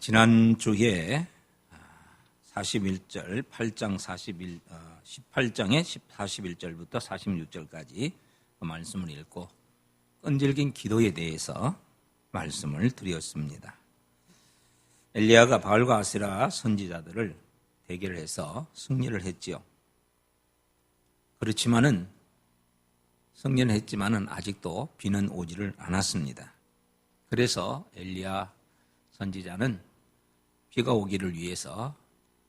지난주에 41절 8장 18장의 41절부터 46절까지 그 말씀을 읽고 끈질긴 기도에 대해서 말씀을 드렸습니다. 엘리야가 바알과 아세라 선지자들을 대결을 해서 승리를 했지요. 그렇지만은 승리는 했지만은 아직도 비는 오지를 않았습니다. 그래서 엘리야 선지자는 비가 오기를 위해서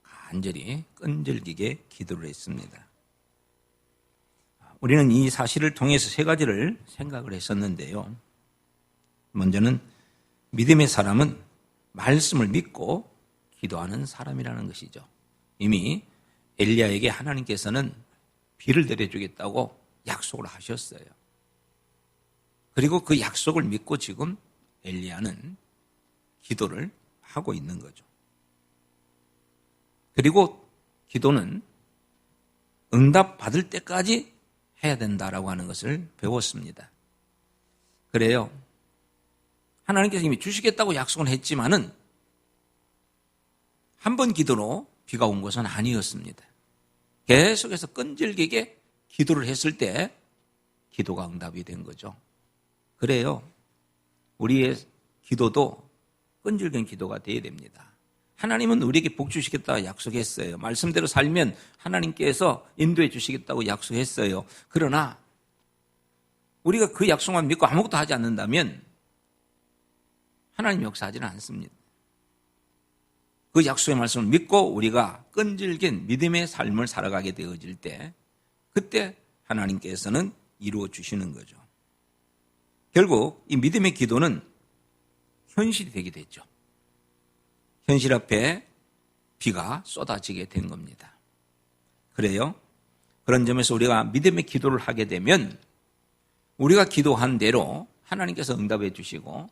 간절히 끈질기게 기도를 했습니다. 우리는 이 사실을 통해서 세 가지를 생각을 했었는데요. 먼저는 믿음의 사람은 말씀을 믿고 기도하는 사람이라는 것이죠. 이미 엘리야에게 하나님께서는 비를 내려주겠다고 약속을 하셨어요. 그리고 그 약속을 믿고 지금 엘리야는 기도를 하고 있는 거죠. 그리고 기도는 응답받을 때까지 해야 된다라고 하는 것을 배웠습니다. 그래요. 하나님께서 이미 주시겠다고 약속은 했지만은 한 번 기도로 비가 온 것은 아니었습니다. 계속해서 끈질기게 기도를 했을 때 기도가 응답이 된 거죠. 그래요. 우리의 기도도 끈질긴 기도가 되어야 됩니다. 하나님은 우리에게 복 주시겠다고 약속했어요. 말씀대로 살면 하나님께서 인도해 주시겠다고 약속했어요. 그러나 우리가 그 약속만 믿고 아무것도 하지 않는다면 하나님 역사하지는 않습니다. 그 약속의 말씀을 믿고 우리가 끈질긴 믿음의 삶을 살아가게 되어질 때 그때 하나님께서는 이루어 주시는 거죠. 결국 이 믿음의 기도는 현실이 되게 됐죠. 현실 앞에 비가 쏟아지게 된 겁니다. 그래요. 그런 점에서 우리가 믿음의 기도를 하게 되면 우리가 기도한 대로 하나님께서 응답해 주시고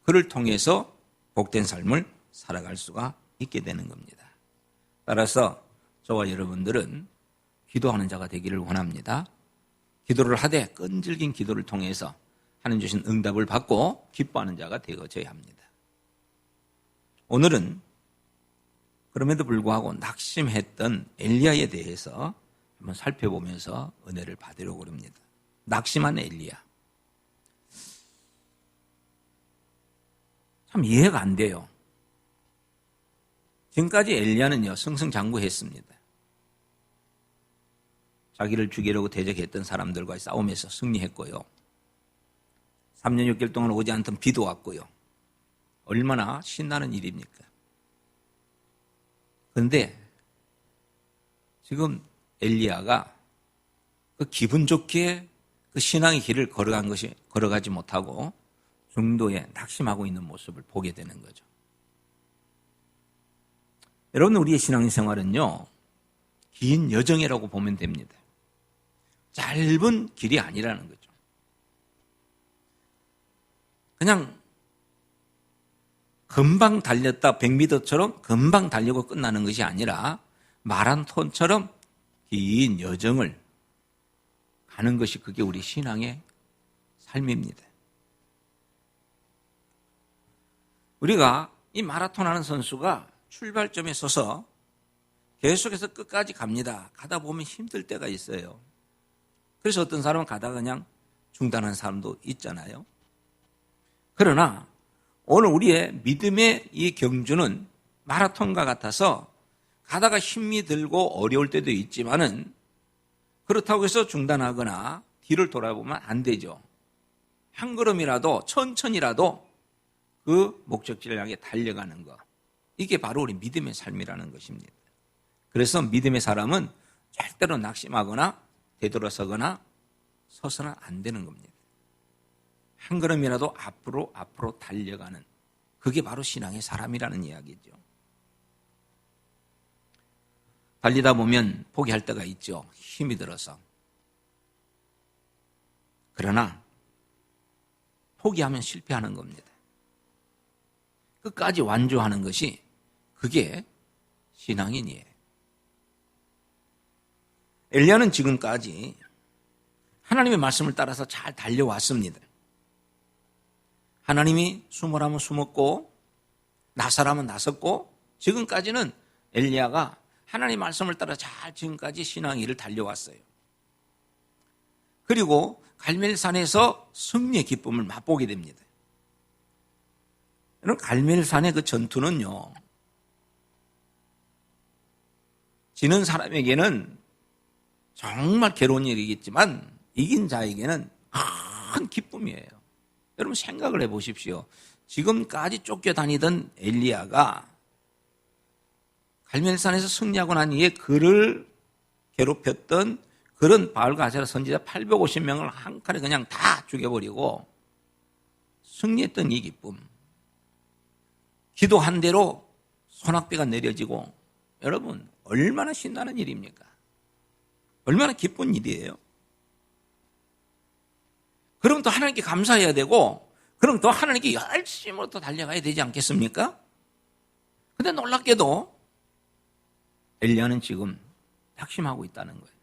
그를 통해서 복된 삶을 살아갈 수가 있게 되는 겁니다. 따라서 저와 여러분들은 기도하는 자가 되기를 원합니다. 기도를 하되 끈질긴 기도를 통해서 하나님 주신 응답을 받고 기뻐하는 자가 되어져야 합니다. 오늘은 그럼에도 불구하고 낙심했던 엘리야에 대해서 한번 살펴보면서 은혜를 받으려고 합니다. 낙심한 엘리야. 참 이해가 안 돼요. 지금까지 엘리야는요 승승장구했습니다. 자기를 죽이려고 대적했던 사람들과의 싸움에서 승리했고요. 3년 6개월 동안 오지 않던 비도 왔고요. 얼마나 신나는 일입니까? 그런데 지금 엘리야가 그 기분 좋게 그 신앙의 길을 걸어가지 못하고 중도에 낙심하고 있는 모습을 보게 되는 거죠. 여러분, 우리의 신앙생활은요 긴 여정이라고 보면 됩니다. 짧은 길이 아니라는 거죠. 그냥 금방 달렸다 100m처럼 금방 달리고 끝나는 것이 아니라 마라톤처럼 긴 여정을 가는 것이 그게 우리 신앙의 삶입니다. 우리가 이 마라톤 하는 선수가 출발점에 서서 계속해서 끝까지 갑니다. 가다 보면 힘들 때가 있어요. 그래서 어떤 사람은 가다가 그냥 중단하는 사람도 있잖아요. 그러나 오늘 우리의 믿음의 이 경주는 마라톤과 같아서 가다가 힘이 들고 어려울 때도 있지만은 그렇다고 해서 중단하거나 뒤를 돌아보면 안 되죠. 한 걸음이라도 천천히라도 그 목적지를 향해 달려가는 것. 이게 바로 우리 믿음의 삶이라는 것입니다. 그래서 믿음의 사람은 절대로 낙심하거나 되돌아서거나 서서는 안 되는 겁니다. 한 걸음이라도 앞으로 달려가는 그게 바로 신앙의 사람이라는 이야기죠. 달리다 보면 포기할 때가 있죠. 힘이 들어서. 그러나 포기하면 실패하는 겁니다. 끝까지 완주하는 것이 그게 신앙인이에요. 엘리야는 지금까지 하나님의 말씀을 따라서 잘 달려왔습니다. 하나님이 숨으라면 숨었고 나서라면 나섰고 지금까지는 엘리야가 하나님 말씀을 따라 잘 지금까지 신앙의 일을 달려왔어요. 그리고 갈멜산에서 승리의 기쁨을 맛보게 됩니다. 여러분, 갈멜산의 그 전투는요, 지는 사람에게는 정말 괴로운 일이겠지만 이긴 자에게는 큰 기쁨이에요. 여러분 생각을 해보십시오. 지금까지 쫓겨다니던 엘리야가 갈멜산에서 승리하고 난 이후에 그를 괴롭혔던 그런 바알과 아세라 선지자 850명을 한 칼에 그냥 다 죽여버리고 승리했던 이 기쁨. 기도한 대로 소낙비가 내려지고, 여러분 얼마나 신나는 일입니까? 얼마나 기쁜 일이에요. 그럼 또 하나님께 감사해야 되고, 그럼 또 하나님께 열심으로 또 달려가야 되지 않겠습니까? 근데 놀랍게도 엘리야는 지금 낙심하고 있다는 거예요.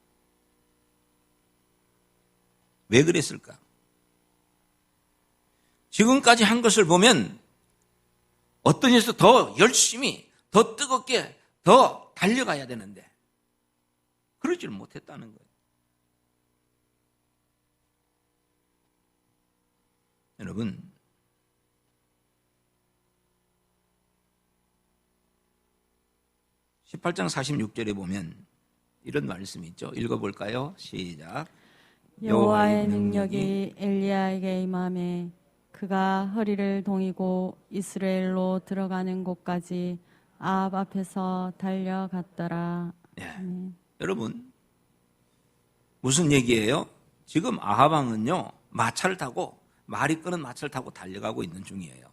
왜 그랬을까? 지금까지 한 것을 보면 어떤 일에서 더 열심히, 더 뜨겁게, 더 달려가야 되는데 그러지를 못했다는 거예요. 여러분, (18장 46절에) 보면 이런 말씀이 있죠. 읽어볼까요? 시작. 여호와의 능력이 엘리야에게 임하매 그가 허리를 동이고 이스라엘로 들어가는 곳까지 아합 앞에서 달려갔더라. 네. 여러분, 무슨 얘기예요? 지금 아합 왕은요, 마차를 타고, 말이 끄는 마차를 타고 달려가고 있는 중이에요.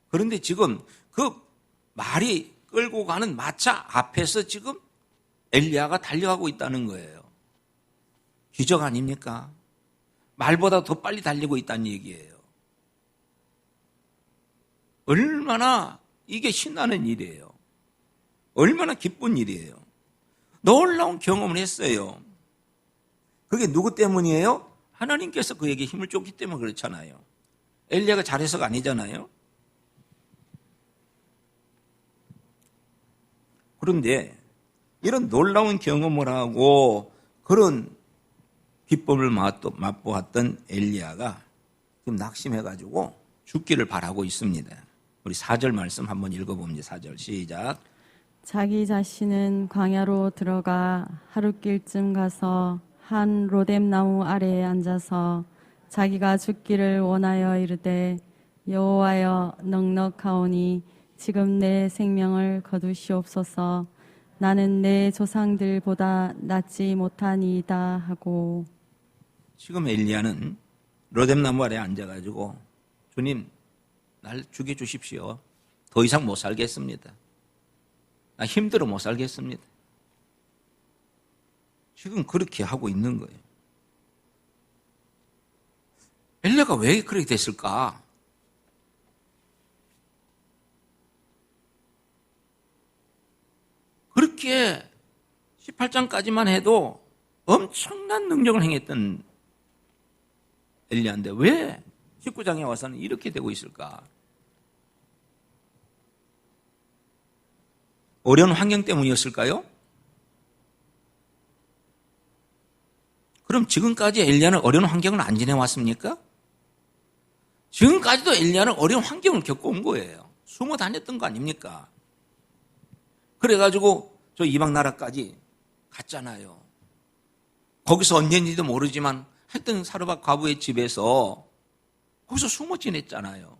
그런데 지금 그 말이 끌고 가는 마차 앞에서 지금 엘리야가 달려가고 있다는 거예요. 기적 아닙니까? 말보다 더 빨리 달리고 있다는 얘기예요. 얼마나 이게 신나는 일이에요. 얼마나 기쁜 일이에요. 놀라운 경험을 했어요. 그게 누구 때문이에요? 하나님께서 그에게 힘을 줬기 때문에 그렇잖아요. 엘리야가 잘해서가 아니잖아요. 그런데 이런 놀라운 경험을 하고 그런 기쁨을 맛보았던 엘리야가 지금 낙심해가지고 죽기를 바라고 있습니다. 우리 4절 말씀 한번 읽어봅니다. 4절 시작. 자기 자신은 광야로 들어가 하룻길쯤 가서 한 로뎀나무 아래에 앉아서 자기가 죽기를 원하여 이르되 여호와여 넉넉하오니 지금 내 생명을 거두시옵소서. 나는 내 조상들보다 낫지 못하니이다 하고. 지금 엘리야는 로뎀나무 아래에 앉아가지고 주님 날 죽여주십시오. 더 이상 못 살겠습니다. 나 힘들어 못 살겠습니다. 지금 그렇게 하고 있는 거예요. 엘리야가 왜 그렇게 됐을까? 그렇게 18장까지만 해도 엄청난 능력을 행했던 엘리야인데 왜 19장에 와서는 이렇게 되고 있을까? 어려운 환경 때문이었을까요? 그럼 지금까지 엘리야는 어려운 환경을 안 지내왔습니까? 지금까지도 엘리야는 어려운 환경을 겪어온 거예요. 숨어 다녔던 거 아닙니까? 그래가지고 저 이방 나라까지 갔잖아요. 거기서 언제인지도 모르지만 하여튼 사르밧 과부의 집에서 거기서 숨어 지냈잖아요.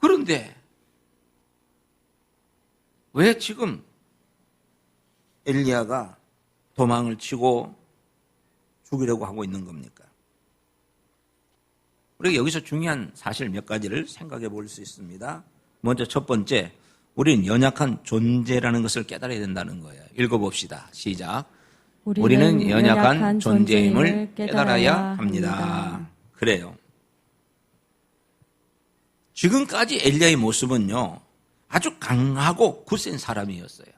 그런데 왜 지금 엘리야가 도망을 치고 죽이려고 하고 있는 겁니까? 우리가 여기서 중요한 사실 몇 가지를 생각해 볼 수 있습니다. 먼저 첫 번째, 우리는 연약한 존재라는 것을 깨달아야 된다는 거예요. 읽어봅시다. 시작. 우리는 연약한 존재임을 깨달아야 합니다. 그래요. 지금까지 엘리야의 모습은요, 아주 강하고 굳센 사람이었어요.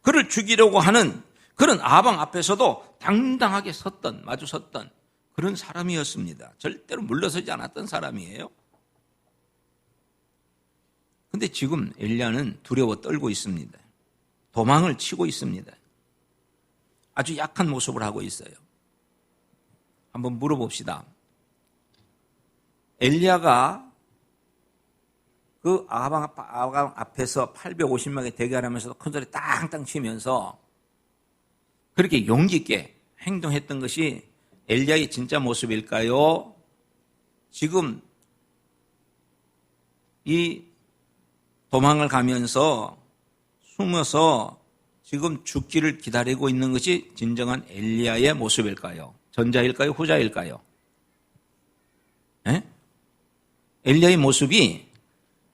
그를 죽이려고 하는 그런 아방 앞에서도 당당하게 마주 섰던 그런 사람이었습니다. 절대로 물러서지 않았던 사람이에요. 근데 지금 엘리야는 두려워 떨고 있습니다. 도망을 치고 있습니다. 아주 약한 모습을 하고 있어요. 한번 물어봅시다. 엘리야가 그 아방 앞에서 850명의 대결하면서도 큰소리 땅땅 치면서 그렇게 용기 있게 행동했던 것이 엘리야의 진짜 모습일까요? 지금 이 도망을 가면서 숨어서 지금 죽기를 기다리고 있는 것이 진정한 엘리야의 모습일까요? 전자일까요? 후자일까요? 에? 엘리야의 모습이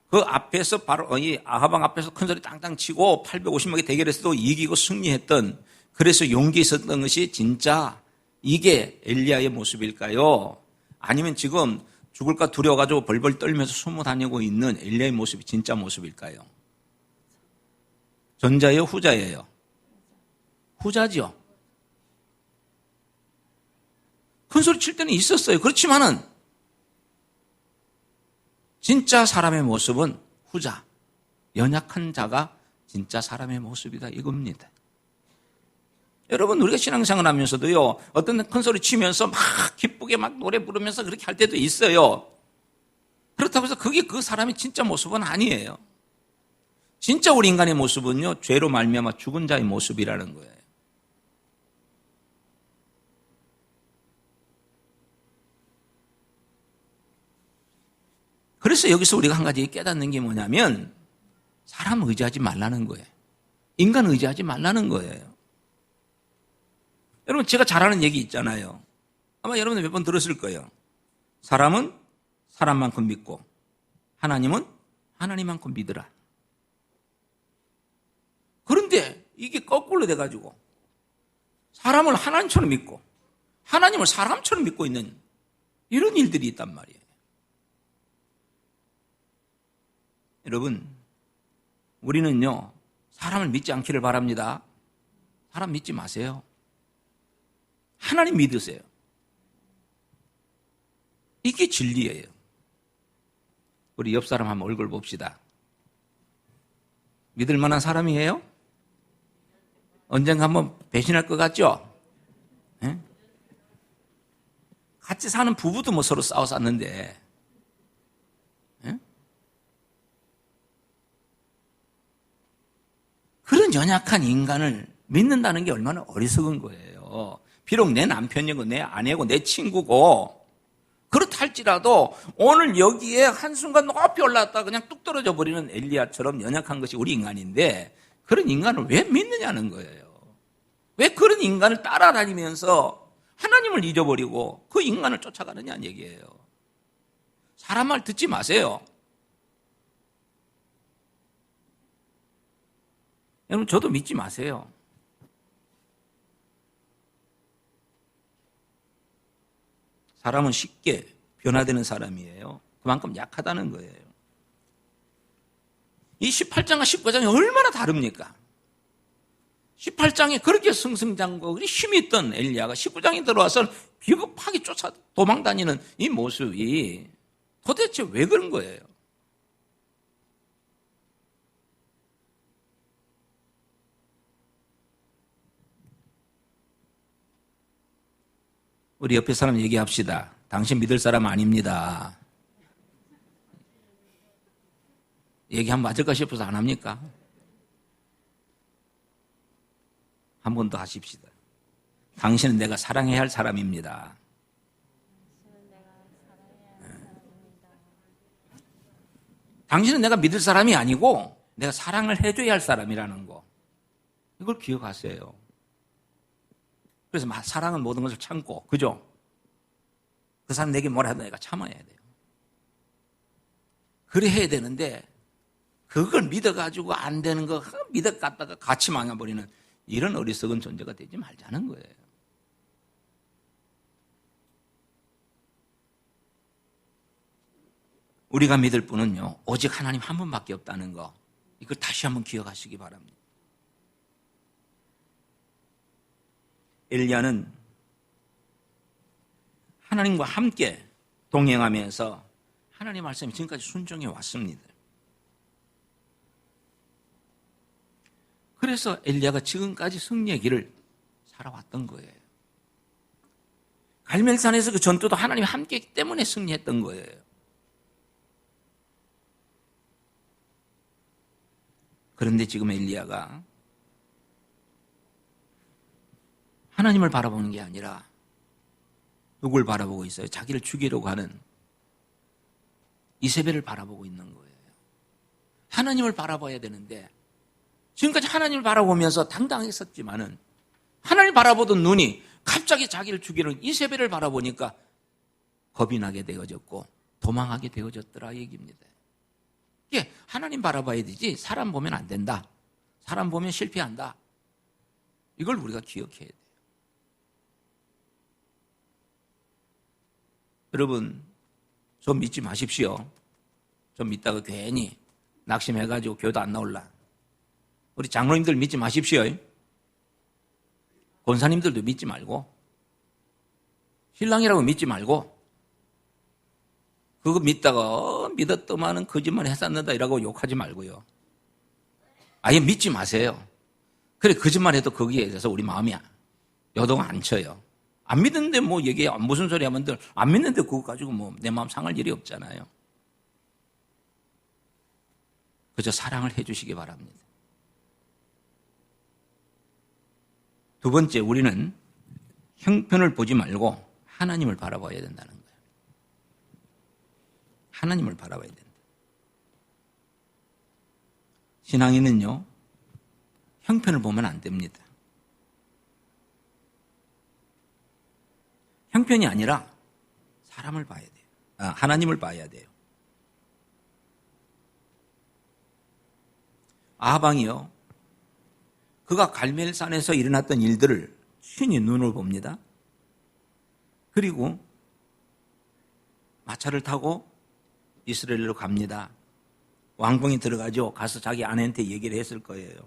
그 앞에서 바로 이 아하방 앞에서 큰소리 땅땅 치고 850명의 대결에서도 이기고 승리했던, 그래서 용기 있었던 것이 진짜 이게 엘리야의 모습일까요? 아니면 지금 죽을까 두려워가지고 벌벌 떨면서 숨어 다니고 있는 엘리야의 모습이 진짜 모습일까요? 전자예요? 후자예요? 후자죠. 큰소리 칠 때는 있었어요. 그렇지만은 진짜 사람의 모습은 후자, 연약한 자가 진짜 사람의 모습이다 이겁니다. 여러분, 우리가 신앙생활 하면서도요, 어떤 큰소리 치면서 막 기쁘게 막 노래 부르면서 그렇게 할 때도 있어요. 그렇다고 해서 그게 그 사람의 진짜 모습은 아니에요. 진짜 우리 인간의 모습은요, 죄로 말미암아 죽은 자의 모습이라는 거예요. 그래서 여기서 우리가 한 가지 깨닫는 게 뭐냐면, 사람 의지하지 말라는 거예요. 인간 의지하지 말라는 거예요. 여러분, 제가 잘하는 얘기 있잖아요. 아마 여러분들 몇 번 들었을 거예요. 사람은 사람만큼 믿고 하나님은 하나님만큼 믿으라. 그런데 이게 거꾸로 돼가지고 사람을 하나님처럼 믿고 하나님을 사람처럼 믿고 있는 이런 일들이 있단 말이에요. 여러분, 우리는요, 사람을 믿지 않기를 바랍니다. 사람 믿지 마세요. 하나님 믿으세요. 이게 진리예요. 우리 옆 사람 한번 얼굴 봅시다. 믿을 만한 사람이에요? 언젠가 한번 배신할 것 같죠? 에? 같이 사는 부부도 뭐 서로 싸워 쌌는데, 에? 그런 연약한 인간을 믿는다는 게 얼마나 어리석은 거예요. 비록 내 남편이고 내 아내고 내 친구고 그렇다 할지라도 오늘 여기에 한순간 높이 올라갔다가 그냥 뚝 떨어져 버리는 엘리야처럼 연약한 것이 우리 인간인데, 그런 인간을 왜 믿느냐는 거예요. 왜 그런 인간을 따라다니면서 하나님을 잊어버리고 그 인간을 쫓아가느냐는 얘기예요. 사람 말 듣지 마세요. 여러분, 저도 믿지 마세요. 사람은 쉽게 변화되는 사람이에요. 그만큼 약하다는 거예요. 이 18장과 19장이 얼마나 다릅니까? 18장에 그렇게 승승장구 힘이 있던 엘리야가 19장에 들어와서 비겁하게 도망다니는 이 모습이 도대체 왜 그런 거예요? 우리 옆에 사람 얘기합시다. 당신 믿을 사람 아닙니다. 얘기하면 맞을까 싶어서 안 합니까? 한 번 더 하십시다. 당신은 내가 사랑해야 할 사람입니다. 당신은 내가 믿을 사람이 아니고 내가 사랑을 해줘야 할 사람이라는 거. 이걸 기억하세요. 그래서 사랑은 모든 것을 참고, 그죠? 그 사람 내게 뭐라 해도 내가 참아야 돼요. 그래 해야 되는데 그걸 믿어가지고 안 되는 거 믿어갔다가 같이 망해버리는 이런 어리석은 존재가 되지 말자는 거예요. 우리가 믿을 분은요, 오직 하나님 한 분밖에 없다는 거, 이걸 다시 한번 기억하시기 바랍니다. 엘리야는 하나님과 함께 동행하면서 하나님 말씀이 지금까지 순종해 왔습니다. 그래서 엘리야가 지금까지 승리의 길을 살아왔던 거예요. 갈멜산에서 그 전투도 하나님이 함께 했기 때문에 승리했던 거예요. 그런데 지금 엘리야가 하나님을 바라보는 게 아니라 누굴 바라보고 있어요? 자기를 죽이려고 하는 이세벨을 바라보고 있는 거예요. 하나님을 바라봐야 되는데 지금까지 하나님을 바라보면서 당당했었지만은 하나님을 바라보던 눈이 갑자기 자기를 죽이는 이세벨을 바라보니까 겁이 나게 되어졌고 도망하게 되어졌더라 얘기입니다. 이게 하나님 바라봐야 되지 사람 보면 안 된다. 사람 보면 실패한다. 이걸 우리가 기억해야 돼요. 여러분 좀 믿지 마십시오. 좀 믿다가 괜히 낙심해가지고 교회도 안 나올라. 우리 장로님들 믿지 마십시오. 권사님들도 믿지 말고 신랑이라고 믿지 말고 그거 믿다가 믿었더만은 거짓말 했었는다 이라고 욕하지 말고요. 아예 믿지 마세요. 그래 거짓말해도 거기에 대해서 우리 마음이 요동 안 쳐요. 안 믿는데 뭐 얘기해 무슨 소리 하면 안 믿는데 그거 가지고 뭐 내 마음 상할 일이 없잖아요. 그저 사랑을 해주시기 바랍니다. 두 번째, 우리는 형편을 보지 말고 하나님을 바라봐야 된다는 거예요. 하나님을 바라봐야 된다. 신앙인은요, 형편을 보면 안 됩니다. 형편이 아니라 사람을 봐야 돼요. 하나님을 봐야 돼요. 아방이요, 그가 갈멜산에서 일어났던 일들을 친히 눈으로 봅니다. 그리고 마차를 타고 이스라엘로 갑니다. 왕궁에 들어가죠. 가서 자기 아내한테 얘기를 했을 거예요.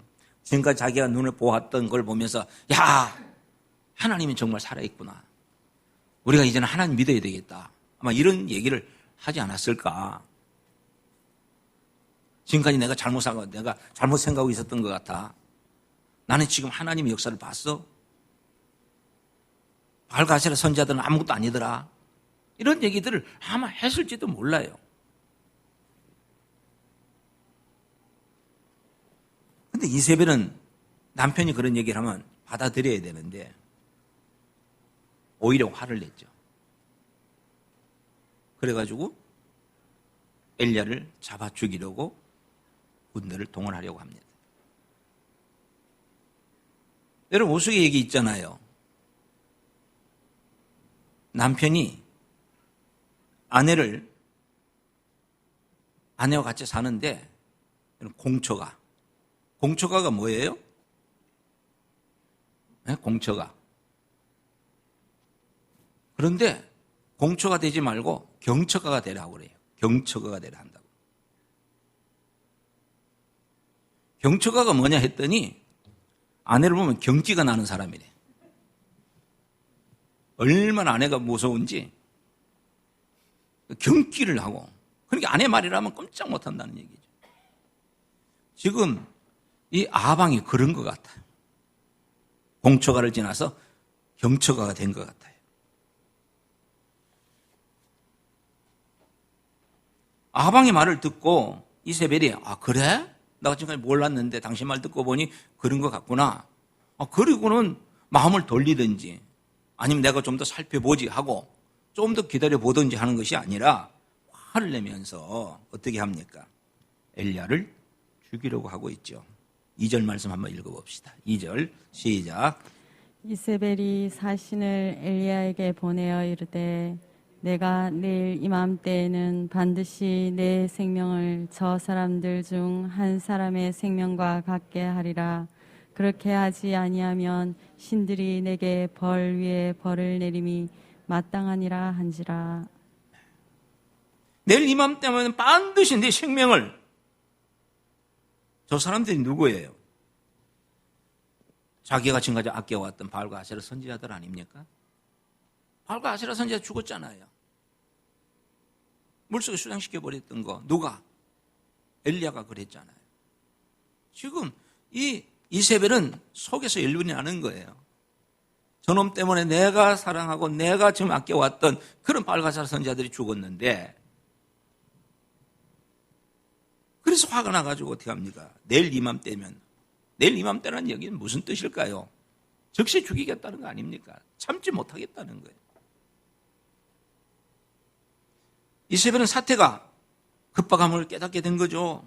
지금까지 자기가 눈을 보았던 걸 보면서 야, 하나님이 정말 살아있구나. 우리가 이제는 하나님 믿어야 되겠다. 아마 이런 얘기를 하지 않았을까. 지금까지 내가 잘못 생각하고 있었던 것 같아. 나는 지금 하나님의 역사를 봤어. 바알가세라 선지자들은 아무것도 아니더라. 이런 얘기들을 아마 했을지도 몰라요. 근데 이세벨은 남편이 그런 얘기를 하면 받아들여야 되는데 오히려 화를 냈죠. 그래가지고 엘리야를 잡아 죽이려고 군대를 동원하려고 합니다. 여러분 우스갯 얘기 있잖아요. 남편이 아내와 같이 사는데 공처가가 뭐예요? 네? 공처가. 그런데 공처가 되지 말고 경처가가 되라고 그래요. 경처가가 되라 한다고. 경처가가 뭐냐 했더니 아내를 보면 경기가 나는 사람이래. 얼마나 아내가 무서운지 경기를 하고, 그러니까 아내 말이라면 꼼짝 못한다는 얘기죠. 지금 이 아방이 그런 것 같아요. 공처가를 지나서 경처가가 된 것 같아요. 아방의 말을 듣고 이세벨이 그래? 나 지금까지 몰랐는데 당신 말 듣고 보니 그런 것 같구나. 그리고는 마음을 돌리든지 아니면 내가 좀 더 살펴보지 하고 좀 더 기다려보든지 하는 것이 아니라 화를 내면서 어떻게 합니까? 엘리야를 죽이려고 하고 있죠. 2절 말씀 한번 읽어봅시다. 2절 시작. 이세벨이 사신을 엘리야에게 보내어 이르되 내가 내일 이맘때에는 반드시 내 생명을 저 사람들 중 한 사람의 생명과 같게 하리라. 그렇게 하지 아니하면 신들이 내게 벌 위에 벌을 내림이 마땅하니라 한지라. 내일 이맘때면 반드시 내 생명을, 저 사람들이 누구예요? 자기가 지금까지 아껴왔던 바알과 아세라 선지자들 아닙니까? 바알과 아세라 선지자 죽었잖아요. 물속에 수장시켜버렸던 거 누가? 엘리야가 그랬잖아요. 지금 이 이세벨은 속에서 열분이 나는 거예요. 저놈 때문에 내가 사랑하고 내가 지금 아껴왔던 그런 바알과 아세라 선지자들이 죽었는데, 그래서 화가 나가지고 어떻게 합니까? 내일 이맘때면, 내일 이맘때라는 얘기는 무슨 뜻일까요? 즉시 죽이겠다는 거 아닙니까? 참지 못하겠다는 거예요. 이세벨은 사태가 급박함을 깨닫게 된 거죠.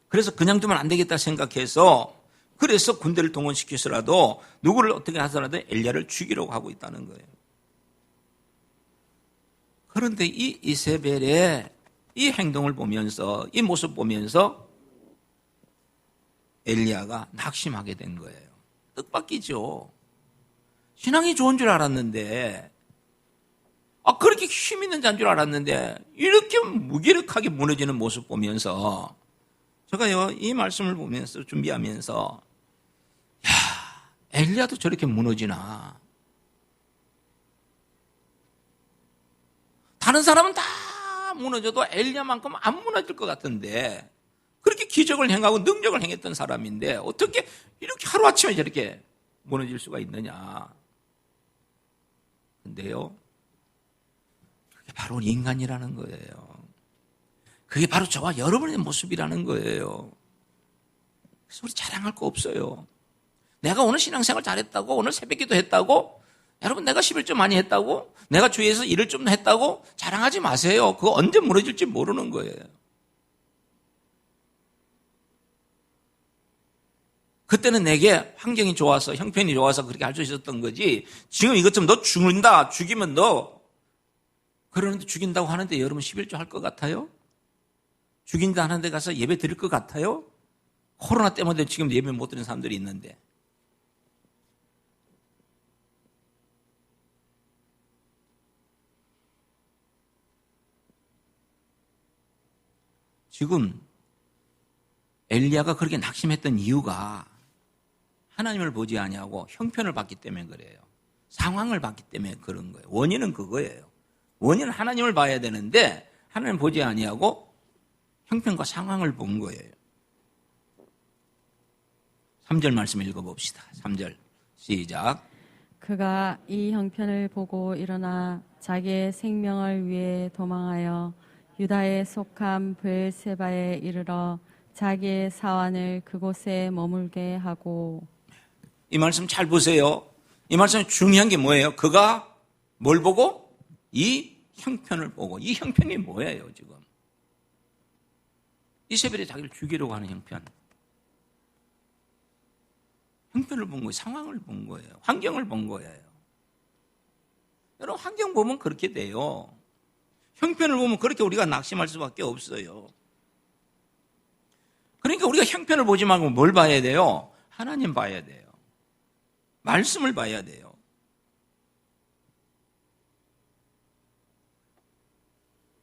그래서 그냥 두면 안 되겠다 생각해서, 그래서 군대를 동원시켜서라도 누구를 어떻게 하더라도 엘리야를 죽이려고 하고 있다는 거예요. 그런데 이 이세벨의 이 행동을 보면서, 이 모습 보면서 엘리야가 낙심하게 된 거예요. 뜻밖이죠. 신앙이 좋은 줄 알았는데, 그렇게 힘 있는 자인 줄 알았는데 이렇게 무기력하게 무너지는 모습 보면서, 제가요 이 말씀을 보면서 준비하면서, 야, 엘리야도 저렇게 무너지나. 다른 사람은 다 무너져도 엘리야만큼 안 무너질 것 같은데, 그렇게 기적을 행하고 능력을 행했던 사람인데 어떻게 이렇게 하루아침에 저렇게 무너질 수가 있느냐. 근데요, 그게 바로 인간이라는 거예요. 그게 바로 저와 여러분의 모습이라는 거예요. 그래서 우리 자랑할 거 없어요. 내가 오늘 신앙생활 잘했다고, 오늘 새벽기도 했다고, 여러분 내가 11조 많이 했다고, 내가 주위에서 일을 좀 했다고 자랑하지 마세요. 그거 언제 무너질지 모르는 거예요. 그때는 내게 환경이 좋아서, 형편이 좋아서 그렇게 할 수 있었던 거지, 지금 이것 좀 너 죽는다, 죽이면 너, 그러는데 죽인다고 하는데 여러분 11조 할 것 같아요? 죽인다 하는데 가서 예배 드릴 것 같아요? 코로나 때문에 지금 예배 못 드리는 사람들이 있는데. 지금 엘리야가 그렇게 낙심했던 이유가 하나님을 보지 아니하고 형편을 봤기 때문에 그래요. 상황을 봤기 때문에 그런 거예요. 원인은 그거예요. 원인은 하나님을 봐야 되는데 하나님 보지 아니하고 형편과 상황을 본 거예요. 3절 말씀 읽어봅시다. 3절 시작. 그가 이 형편을 보고 일어나 자기의 생명을 위해 도망하여 유다에 속한 브엘세바에 이르러 자기의 사환을 그곳에 머물게 하고. 이 말씀 잘 보세요. 이 말씀 중요한 게 뭐예요? 그가 뭘 보고? 이 형편을 보고. 이 형편이 뭐예요 지금? 이세벨이 자기를 죽이려고 하는 형편. 형편을 본 거예요. 상황을 본 거예요. 환경을 본 거예요. 여러분 환경 보면 그렇게 돼요. 형편을 보면 그렇게 우리가 낙심할 수밖에 없어요. 그러니까 우리가 형편을 보지 말고 뭘 봐야 돼요? 하나님 봐야 돼요. 말씀을 봐야 돼요.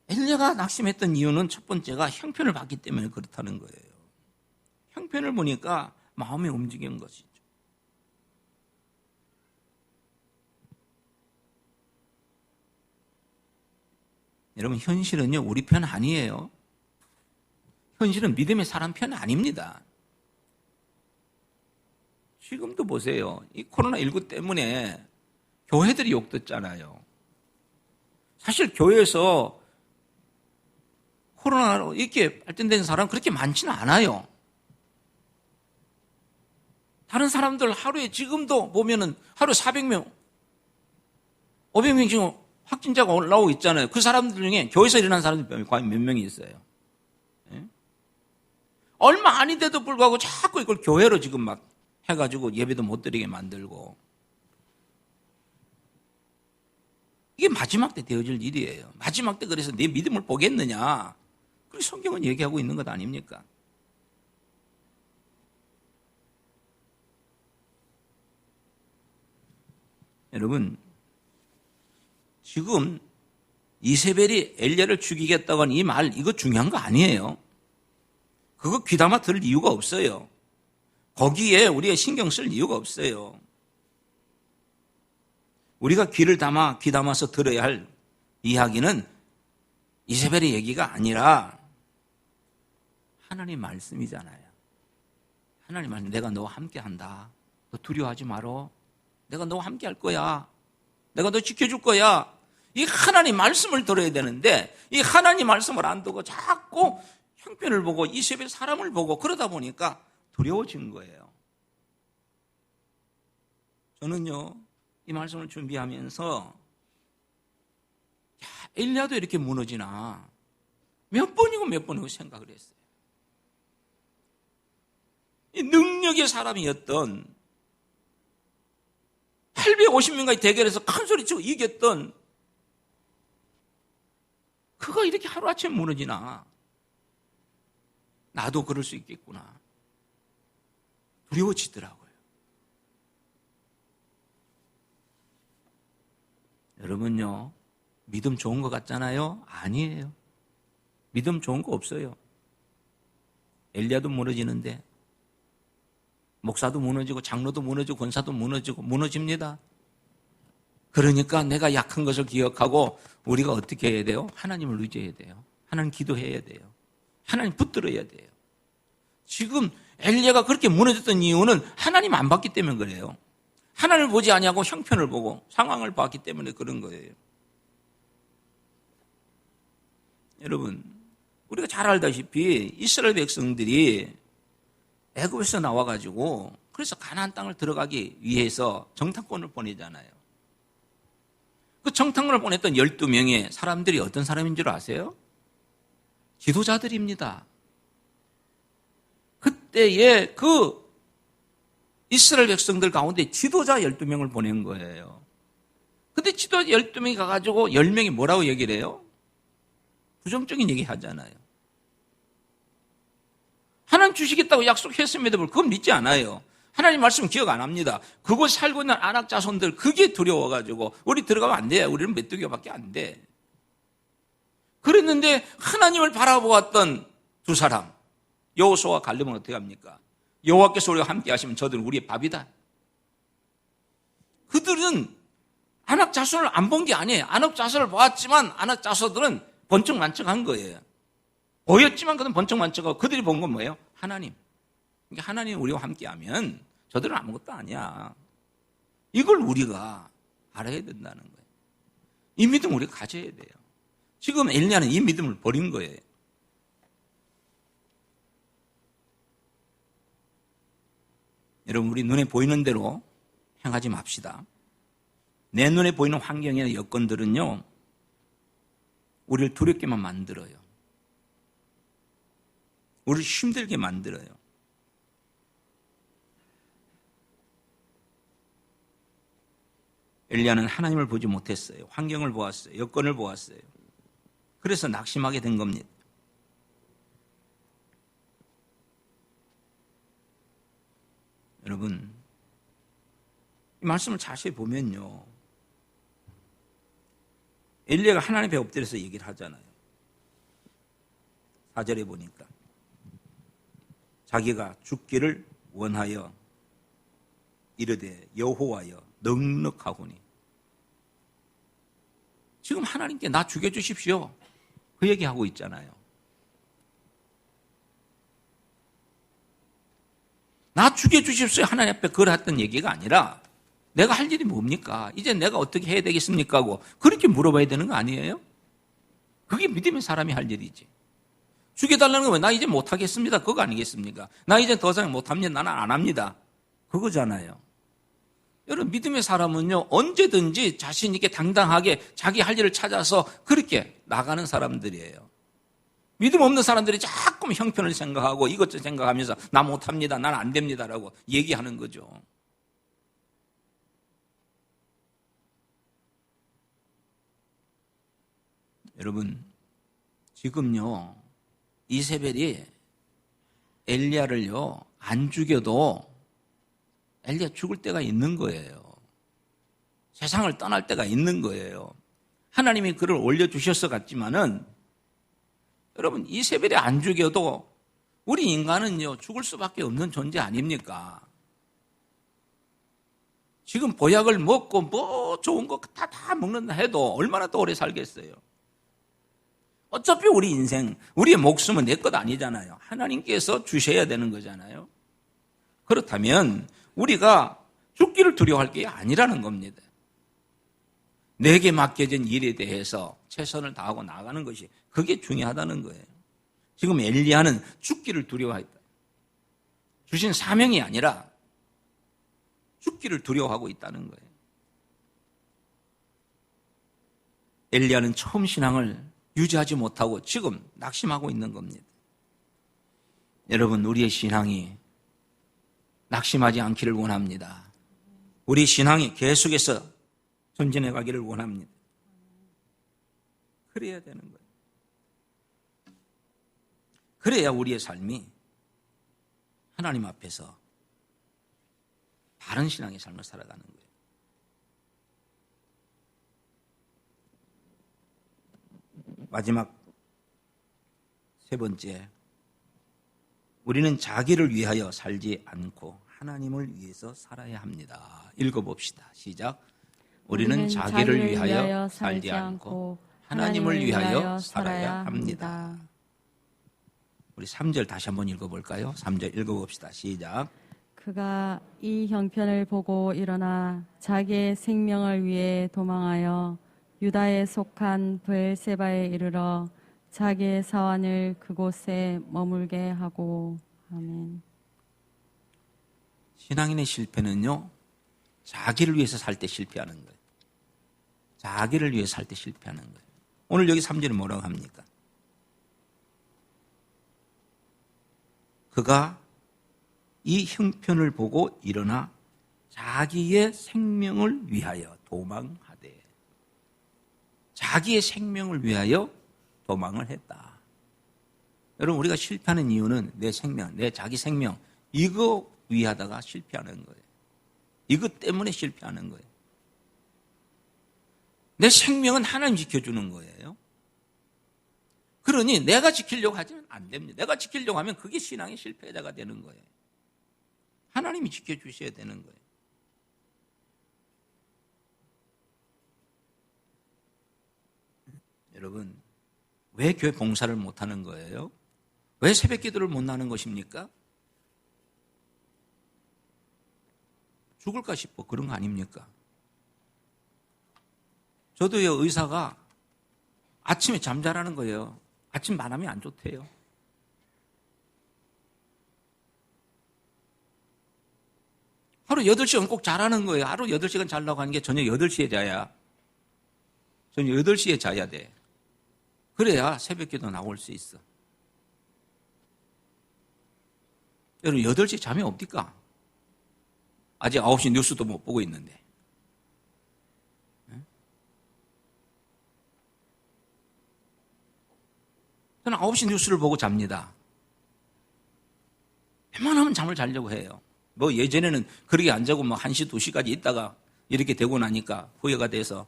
엘리야가 낙심했던 이유는 첫 번째가 형편을 봤기 때문에 그렇다는 거예요. 형편을 보니까 마음이 움직인 것이죠. 여러분 현실은요 우리 편 아니에요. 현실은 믿음의 사람 편 아닙니다. 지금도 보세요. 이 코로나19 때문에 교회들이 욕듣잖아요. 사실 교회에서 코로나로 이렇게 발전된 사람 그렇게 많지는 않아요. 다른 사람들 하루에 지금도 보면은 하루 400명, 500명 지금 확진자가 올라오고 있잖아요. 그 사람들 중에 교회에서 일어난 사람들이 과연 몇 명이 있어요? 예? 얼마 아닌데도 불구하고 자꾸 이걸 교회로 지금 막 해가지고 예배도 못 드리게 만들고. 이게 마지막 때 되어질 일이에요. 마지막 때 그래서 내 믿음을 보겠느냐. 그렇게 성경은 얘기하고 있는 것 아닙니까? 여러분 지금 이세벨이 엘리야를 죽이겠다고 하는 이 말, 이거 중요한 거 아니에요. 그거 귀담아 들을 이유가 없어요. 거기에 우리가 신경 쓸 이유가 없어요. 우리가 귀 담아서 들어야 할 이야기는 이세벨의 얘기가 아니라 하나님 말씀이잖아요. 하나님 말씀, 내가 너와 함께 한다. 너 두려워하지 말어. 내가 너와 함께 할 거야. 내가 너 지켜줄 거야. 이 하나님 말씀을 들어야 되는데 이 하나님 말씀을 안 듣고 자꾸 형편을 보고 이세벨 사람을 보고 그러다 보니까 두려워진 거예요. 저는요, 이 말씀을 준비하면서 엘리야도 이렇게 무너지나 몇 번이고 생각을 했어요. 이 능력의 사람이었던 850명과의 대결에서 큰 소리치고 이겼던 그가 이렇게 하루아침에 무너지나 나도 그럴 수 있겠구나. 두려워지더라고요. 여러분요, 믿음 좋은 것 같잖아요? 아니에요. 믿음 좋은 거 없어요. 엘리야도 무너지는데 목사도 무너지고 장로도 무너지고 권사도 무너지고 무너집니다. 그러니까 내가 약한 것을 기억하고 우리가 어떻게 해야 돼요? 하나님을 의지해야 돼요. 하나님 기도해야 돼요. 하나님 붙들어야 돼요. 지금 엘리야가 그렇게 무너졌던 이유는 하나님 안 봤기 때문에 그래요. 하나님을 보지 아니하고 형편을 보고 상황을 봤기 때문에 그런 거예요. 여러분, 우리가 잘 알다시피 이스라엘 백성들이 애굽에서 나와가지고 그래서 가나안 땅을 들어가기 위해서 정탐꾼을 보내잖아요. 그 정탐꾼을 보냈던 12명의 사람들이 어떤 사람인 줄 아세요? 지도자들입니다. 그때의 그 이스라엘 백성들 가운데 지도자 12명을 보낸 거예요. 근데 지도자 12명이 가가지고 10명이 뭐라고 얘기를 해요? 부정적인 얘기 하잖아요. 하나님 주시겠다고 약속했음에도 불구하고 그건 믿지 않아요. 하나님 말씀 기억 안 합니다. 그곳 살고 있는 아낙 자손들 그게 두려워가지고 우리 들어가면 안 돼. 우리는 메뚜기밖에 안 돼. 그랬는데 하나님을 바라보았던 두 사람 여호수아와 갈렙은 어떻게 합니까? 여호와께서 우리와 함께 하시면 저들은 우리의 밥이다. 그들은 아낙 자손을 안 본 게 아니에요. 아낙 자손을 보았지만 아낙 자손들은 번쩍만쩍한 거예요. 보였지만 그들은 번쩍만쩍하고 그들이 본 건 뭐예요? 하나님. 그러니까 하나님이 우리와 함께하면 저들은 아무것도 아니야. 이걸 우리가 알아야 된다는 거예요. 이 믿음 우리가 가져야 돼요. 지금 엘리야는 이 믿음을 버린 거예요. 여러분, 우리 눈에 보이는 대로 행하지 맙시다. 내 눈에 보이는 환경이나 여건들은요, 우리를 두렵게만 만들어요. 우리를 힘들게 만들어요. 엘리야는 하나님을 보지 못했어요. 환경을 보았어요. 여건을 보았어요. 그래서 낙심하게 된 겁니다. 여러분, 이 말씀을 자세히 보면요, 엘리야가 하나님 앞에 엎드려서 얘기를 하잖아요. 4절에 보니까 자기가 죽기를 원하여 이르되 여호와여 넉넉하오니. 지금 하나님께 나 죽여주십시오. 그 얘기하고 있잖아요. 나 죽여주십시오. 하나님 앞에 그랬던 얘기가 아니라 내가 할 일이 뭡니까? 이제 내가 어떻게 해야 되겠습니까? 하고 그렇게 물어봐야 되는 거 아니에요? 그게 믿음의 사람이 할 일이지. 죽여달라는 건 나 이제 못하겠습니다. 그거 아니겠습니까? 나 이제 더 이상 못합니다. 나는 안 합니다. 그거잖아요. 여러분, 믿음의 사람은요, 언제든지 자신 있게 당당하게 자기 할 일을 찾아서 그렇게 나가는 사람들이에요. 믿음 없는 사람들이 자꾸 형편을 생각하고 이것저것 생각하면서 나 못합니다. 난 안 됩니다라고 얘기하는 거죠. 여러분, 지금요, 이세벨이 엘리야를요, 안 죽여도 엘리야 죽을 때가 있는 거예요. 세상을 떠날 때가 있는 거예요. 하나님이 그를 올려주셔서 갔지만은 여러분, 이세벨이 안 죽여도 우리 인간은요, 죽을 수밖에 없는 존재 아닙니까? 지금 보약을 먹고 뭐 좋은 거 다 먹는다 해도 얼마나 또 오래 살겠어요? 어차피 우리 인생, 우리의 목숨은 내 것 아니잖아요. 하나님께서 주셔야 되는 거잖아요. 그렇다면 우리가 죽기를 두려워할 게 아니라는 겁니다. 내게 맡겨진 일에 대해서 최선을 다하고 나가는 것이 그게 중요하다는 거예요. 지금 엘리야는 죽기를 두려워했다. 주신 사명이 아니라 죽기를 두려워하고 있다는 거예요. 엘리야는 처음 신앙을 유지하지 못하고 지금 낙심하고 있는 겁니다. 여러분, 우리의 신앙이 낙심하지 않기를 원합니다. 우리 신앙이 계속해서 전진해 가기를 원합니다. 그래야 되는 거예요. 그래야 우리의 삶이 하나님 앞에서 바른 신앙의 삶을 살아가는 거예요. 마지막 세 번째, 우리는 자기를 위하여 살지 않고 하나님을 위해서 살아야 합니다. 읽어봅시다. 시작. 우리는 자기를 위하여 살지 않고 하나님을 위하여 살아야 합니다. 우리 3절 다시 한번 읽어볼까요? 3절 읽어봅시다. 시작. 그가 이 형편을 보고 일어나 자기의 생명을 위해 도망하여 유다에 속한 브엘세바에 이르러 자기의 사환을 그곳에 머물게 하고. 아멘. 신앙인의 실패는요, 자기를 위해서 살 때 실패하는 거예요. 자기를 위해서 살 때 실패하는 거예요. 오늘 여기 3절에 뭐라고 합니까? 그가 이 형편을 보고 일어나 자기의 생명을 위하여 도망하되, 자기의 생명을 위하여 도망을 했다. 여러분, 우리가 실패하는 이유는 내 생명, 내 자기 생명, 이거 위하다가 실패하는 거예요. 이것 때문에 실패하는 거예요. 내 생명은 하나님 지켜주는 거예요. 그러니 내가 지키려고 하지는 안 됩니다. 내가 지키려고 하면 그게 신앙의 실패자가 되는 거예요. 하나님이 지켜주셔야 되는 거예요. 여러분, 왜 교회 봉사를 못하는 거예요? 왜 새벽 기도를 못 나는 것입니까? 죽을까 싶어 그런 거 아닙니까? 저도요, 의사가 아침에 잠자라는 거예요. 아침 만남이 안 좋대요. 하루 8시간 꼭 자라는 거예요. 하루 8시간 자려고 하는 게 저녁 8시에 자야. 저녁 8시에 자야 돼. 그래야 새벽기도 나올 수 있어. 여러분, 8시에 잠이 없디까? 아직 9시 뉴스도 못 보고 있는데. 저는 9시 뉴스를 보고 잡니다. 웬만하면 잠을 자려고 해요. 뭐 예전에는 그렇게 안 자고 뭐 1시, 2시까지 있다가 이렇게 되고 나니까 후회가 돼서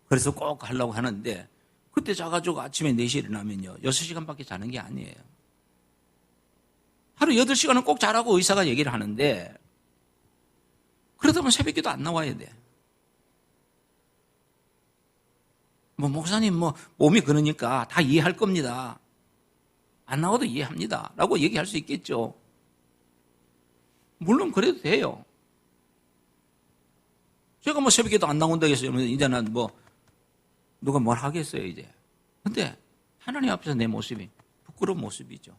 그래서 꼭 하려고 하는데, 그때 자가지고 아침에 4시에 일어나면요, 6시간밖에 자는 게 아니에요. 하루 8시간은 꼭 자라고 의사가 얘기를 하는데, 그러다 보면 새벽기도 안 나와야 돼. 뭐 목사님 뭐 몸이 그러니까 다 이해할 겁니다. 안 나와도 이해합니다. 라고 얘기할 수 있겠죠. 물론 그래도 돼요. 제가 뭐 새벽에도 안 나온다고 해서 이제는 뭐 누가 뭘 하겠어요, 이제. 근데 하나님 앞에서 내 모습이 부끄러운 모습이죠.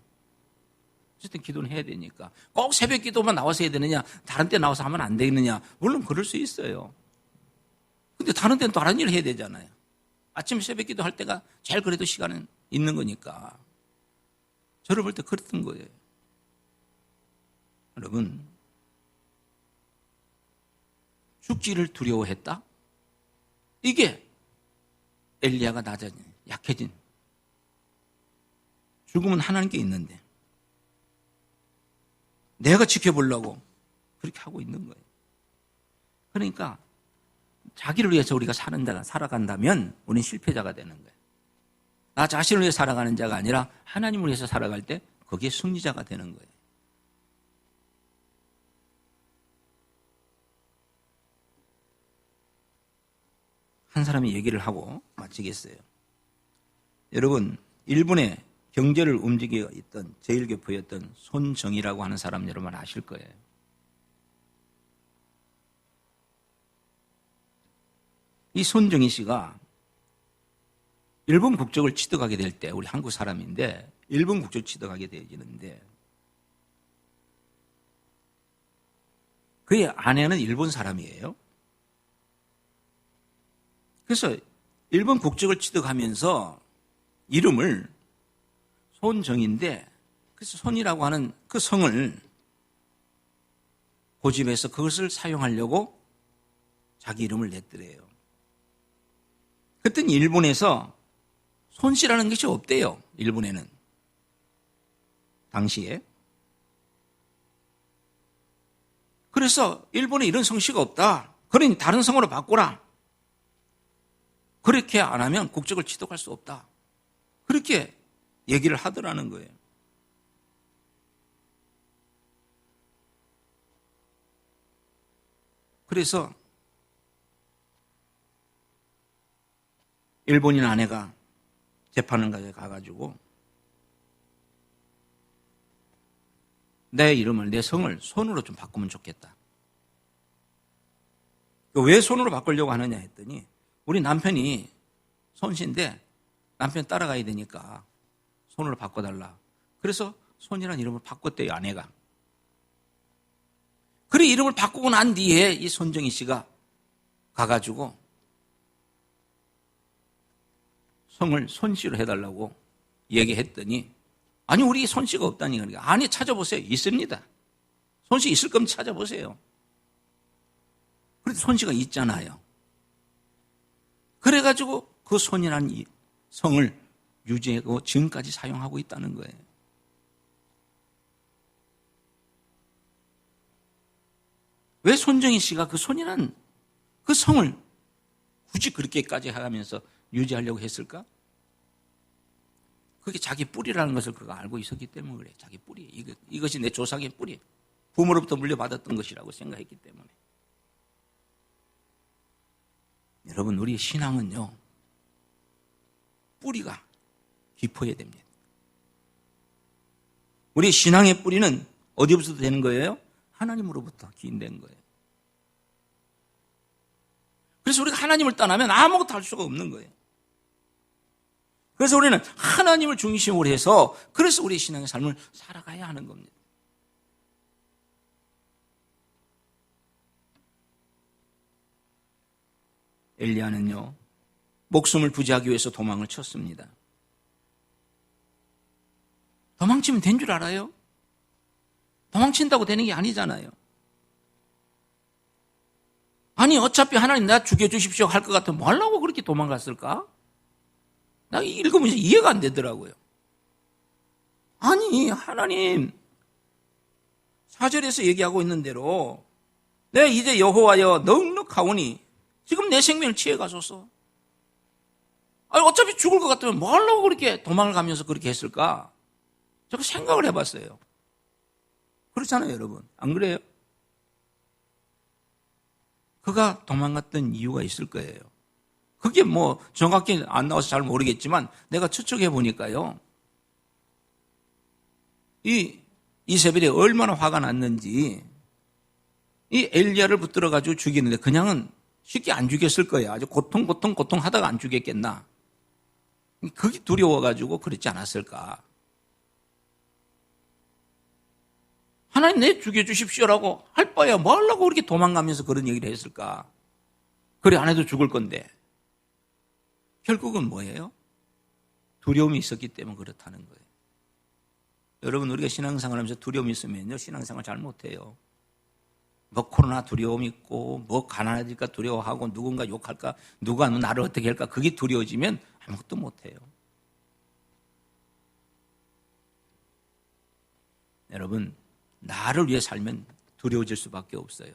어쨌든 기도는 해야 되니까. 꼭 새벽 기도만 나와서 해야 되느냐, 다른 때 나와서 하면 안 되느냐. 물론 그럴 수 있어요. 근데 다른 때는 다른 일을 해야 되잖아요. 아침 새벽 기도 할 때가 제일 그래도 시간은 있는 거니까. 저를 볼 때 그랬던 거예요. 여러분, 죽기를 두려워했다? 이게 엘리야가 낮아진, 약해진. 죽음은 하나님께 있는데 내가 지켜보려고 그렇게 하고 있는 거예요. 그러니까 자기를 위해서 우리가 살아간다면 우리는 실패자가 되는 거예요. 나 자신을 위해 살아가는 자가 아니라 하나님을 위해서 살아갈 때 거기에 승리자가 되는 거예요. 한 사람이 얘기를 하고 마치겠어요. 여러분, 일본의 경제를 움직여 있던 제1교포였던 손정희라고 하는 사람 여러분 아실 거예요. 이 손정희 씨가 일본 국적을 취득하게 될 때, 우리 한국 사람인데 일본 국적을 취득하게 되어지는데 그의 아내는 일본 사람이에요. 그래서 일본 국적을 취득하면서 이름을 손정인데, 그래서 손이라고 하는 그 성을 고집해서 그것을 사용하려고 자기 이름을 냈더래요. 그랬더니 일본에서 손씨라는 것이 없대요. 일본에는 당시에. 그래서 일본에 이런 성씨가 없다. 그러니 다른 성으로 바꾸라. 그렇게 안 하면 국적을 취득할 수 없다. 그렇게 얘기를 하더라는 거예요. 그래서 일본인 아내가 재판원까지 가가지고 내 이름을, 내 성을 손으로 좀 바꾸면 좋겠다. 왜 손으로 바꾸려고 하느냐 했더니 우리 남편이 손씨인데 남편 따라가야 되니까 손으로 바꿔달라. 그래서 손이라는 이름을 바꿨대요, 아내가. 그래 이름을 바꾸고 난 뒤에 이 손정희 씨가 가가지고 성을 손씨로 해달라고 얘기했더니 아니 우리 손씨가 없다니. 그러니까 아니 찾아보세요. 있습니다. 손씨 있을 거면 찾아보세요. 그래도 손씨가 있잖아요. 그래가지고 그 손이라는 이 성을 유지하고 지금까지 사용하고 있다는 거예요. 왜 손정희 씨가 그 손이라는 그 성을 굳이 그렇게까지 하면서 유지하려고 했을까? 그게 자기 뿌리라는 것을 그가 알고 있었기 때문에 그래. 자기 뿌리. 이것이 내 조상의 뿌리. 부모로부터 물려받았던 것이라고 생각했기 때문에. 여러분, 우리 신앙은요, 뿌리가 깊어야 됩니다. 우리 신앙의 뿌리는 어디부터 되는 거예요? 하나님으로부터 기인된 거예요. 그래서 우리가 하나님을 떠나면 아무것도 할 수가 없는 거예요. 그래서 우리는 하나님을 중심으로 해서 그래서 우리 신앙의 삶을 살아가야 하는 겁니다. 엘리야는요, 목숨을 부지하기 위해서 도망을 쳤습니다. 도망치면 된 줄 알아요? 도망친다고 되는 게 아니잖아요. 아니 어차피 하나님 나 죽여주십시오 할 것 같으면 뭐 하려고 그렇게 도망갔을까? 나 읽으면서 이해가 안 되더라고요. 아니 하나님 4절에서 얘기하고 있는 대로 내 이제 여호와여 넉넉하오니 지금 내 생명을 취해가소서. 아니 어차피 죽을 것 같으면 뭐 하려고 그렇게 도망을 가면서 그렇게 했을까? 제가 생각을 해봤어요. 그렇잖아요 여러분. 안 그래요? 그가 도망갔던 이유가 있을 거예요. 그게 뭐 정확히 안 나와서 잘 모르겠지만 내가 추측해 보니까요. 이 이세벨이 얼마나 화가 났는지 이 엘리야를 붙들어가지고 죽이는데 그냥은 쉽게 안 죽였을 거예요. 아주 고통하다가 안 죽였겠나. 그게 두려워가지고 그랬지 않았을까. 하나님 내 죽여주십시오라고 할 바야 뭐 하려고 그렇게 도망가면서 그런 얘기를 했을까. 그래 안 해도 죽을 건데. 결국은 뭐예요? 두려움이 있었기 때문에 그렇다는 거예요. 여러분 우리가 신앙생활 하면서 두려움이 있으면요 신앙생활 잘 못해요. 뭐 코로나 두려움 있고 뭐 가난해질까 두려워하고 누군가 욕할까 누가 나를 어떻게 할까 그게 두려워지면 아무것도 못해요. 여러분 나를 위해 살면 두려워질 수밖에 없어요.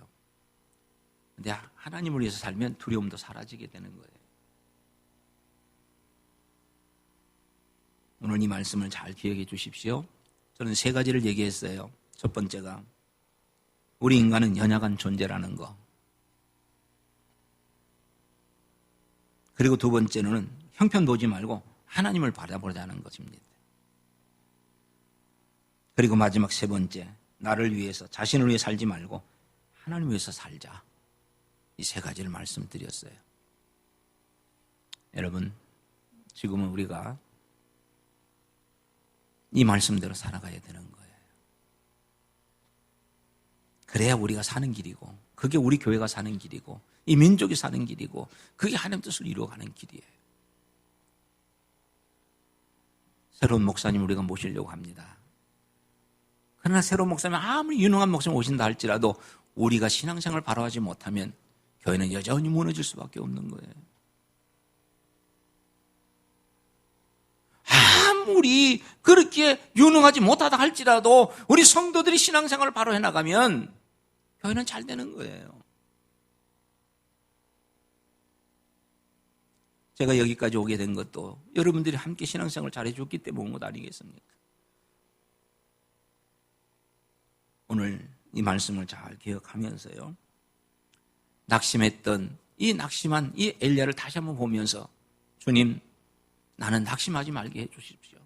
근데 하나님을 위해서 살면 두려움도 사라지게 되는 거예요. 오늘 이 말씀을 잘 기억해 주십시오. 저는 세 가지를 얘기했어요. 첫 번째가 우리 인간은 연약한 존재라는 거. 그리고 두 번째는 형편 보지 말고 하나님을 바라보자는 것입니다. 그리고 마지막 세 번째, 나를 위해서, 자신을 위해 살지 말고 하나님을 위해서 살자. 이 세 가지를 말씀드렸어요. 여러분, 지금은 우리가 이 말씀대로 살아가야 되는 거예요. 그래야 우리가 사는 길이고, 그게 우리 교회가 사는 길이고, 이 민족이 사는 길이고, 그게 하나님 뜻을 이루어가는 길이에요. 새로운 목사님 우리가 모시려고 합니다. 그러나 새로운 목사님, 아무리 유능한 목사님 오신다 할지라도 우리가 신앙생활을 바로 하지 못하면 교회는 여전히 무너질 수밖에 없는 거예요. 아무리 그렇게 유능하지 못하다 할지라도 우리 성도들이 신앙생활을 바로 해나가면 교회는 잘 되는 거예요. 제가 여기까지 오게 된 것도 여러분들이 함께 신앙생활을 잘해줬기 때문에 온 것 아니겠습니까? 오늘 이 말씀을 잘 기억하면서요, 낙심했던 이 낙심한 이 엘리야를 다시 한번 보면서, 주님, 나는 낙심하지 말게 해주십시오.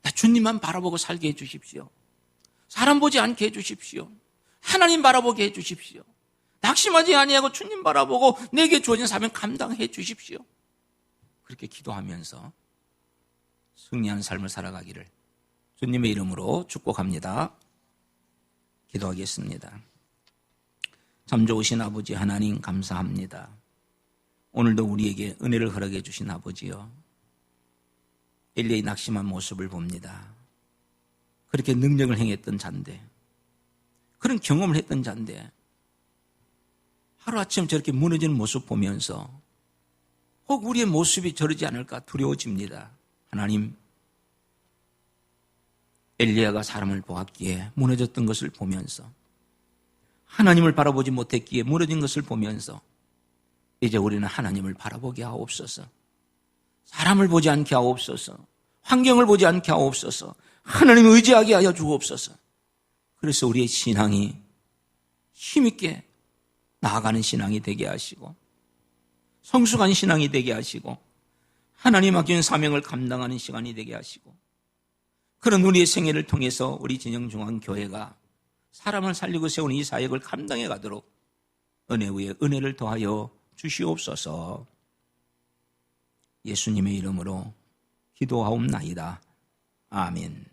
나 주님만 바라보고 살게 해주십시오. 사람 보지 않게 해주십시오. 하나님 바라보게 해주십시오. 낙심하지 아니하고 주님 바라보고 내게 주어진 사명 감당해 주십시오. 그렇게 기도하면서 승리한 삶을 살아가기를 주님의 이름으로 축복합니다. 기도하겠습니다. 참 좋으신 아버지 하나님 감사합니다. 오늘도 우리에게 은혜를 허락해 주신 아버지요, 엘리야의 낙심한 모습을 봅니다. 그렇게 능력을 행했던 자인데, 그런 경험을 했던 자인데 하루아침 저렇게 무너지는 모습 보면서 혹 우리의 모습이 저러지 않을까 두려워집니다. 하나님, 엘리야가 사람을 보았기에 무너졌던 것을 보면서, 하나님을 바라보지 못했기에 무너진 것을 보면서 이제 우리는 하나님을 바라보게 하옵소서. 사람을 보지 않게 하옵소서. 환경을 보지 않게 하옵소서. 하나님을 의지하게 하여 주옵소서. 그래서 우리의 신앙이 힘있게 나아가는 신앙이 되게 하시고, 성숙한 신앙이 되게 하시고, 하나님 맡긴 사명을 감당하는 시간이 되게 하시고, 그런 우리의 생애를 통해서 우리 진영중앙교회가 사람을 살리고 세우는 이 사역을 감당해 가도록 은혜 위에 은혜를 더하여 주시옵소서. 예수님의 이름으로 기도하옵나이다. 아멘.